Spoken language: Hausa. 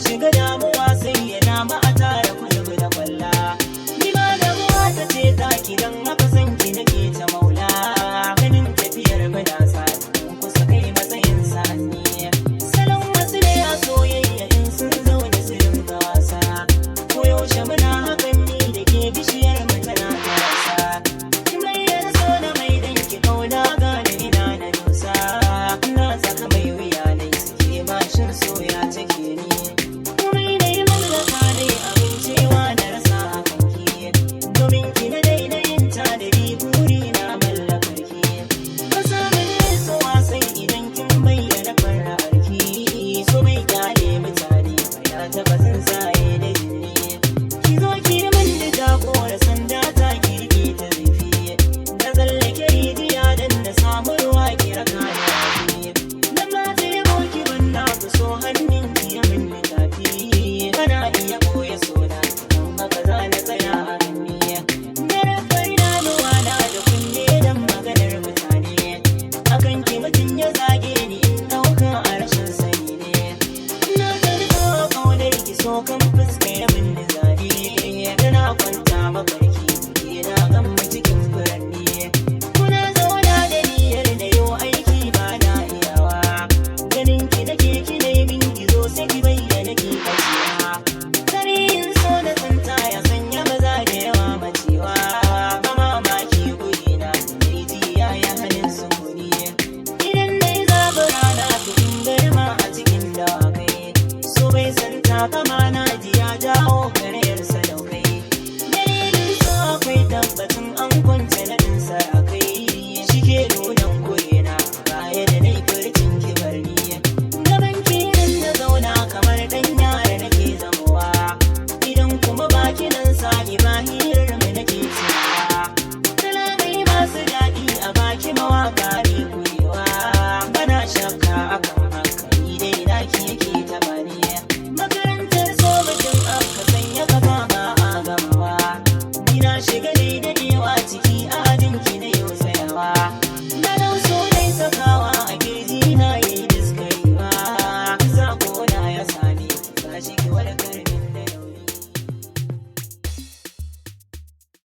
shiga damuwa sai yana ma a tara kulub da kwalla. Ni ma damuwa ta ce taki don haka san ki nake ta maula. Ganin tafiyar muna sa kusa kai matsayin sa'anni. Salon wasu ne a soyayya in sun zaune su dinga wasa. Koyaushe muna hakan ni da ke bishiyar mu tana wasa. Ki bayyana so da mai danki kauna gane ina na dosa. Na saka mai wuya ne suke bashin soya take ni. Komai na yi mallaka dai abin cewa na rasa hakan ki. Domin ki na daina yin tanadi buri na mallakar ki. Ba samun nisuwa sai idan kin bayyana fara'ar ki. So mai kyale mutane ba ya taɓa tsuntsaye da jini. Ki zo ki min da jagora sanda ta kirki ta rufi. Na tsallake rijiya dan na samu ruwa ki raka da rafi. Dan ba ta yabo ki ban na ku so hannun ki ya min littafi. Kana iya koya sona don haka za na tsaya a hanni. Na rafa idanuwa na da kunne dan maganar mutane. Akan ki mutum ya zage ni in ɗauka a rashin sani ne. Na karɓo ƙaunar ki so kan fuska ya min zabi. Tana kwanta mafarki ina gan mu cikin furanni. Kuna zauna da niyyar da yau aiki ba na iyawa. Ganin ki nake ki ne min gizo sai ki bayyana ki kaciya. Tarihin so da tsinta ya sanya maza da yawa macewa. Ba mamaki guri na rijiya ya halin sukuni. Idan dai zabura na cikin garma a cikin dawakai. So bai san takama na ji ya jawo kare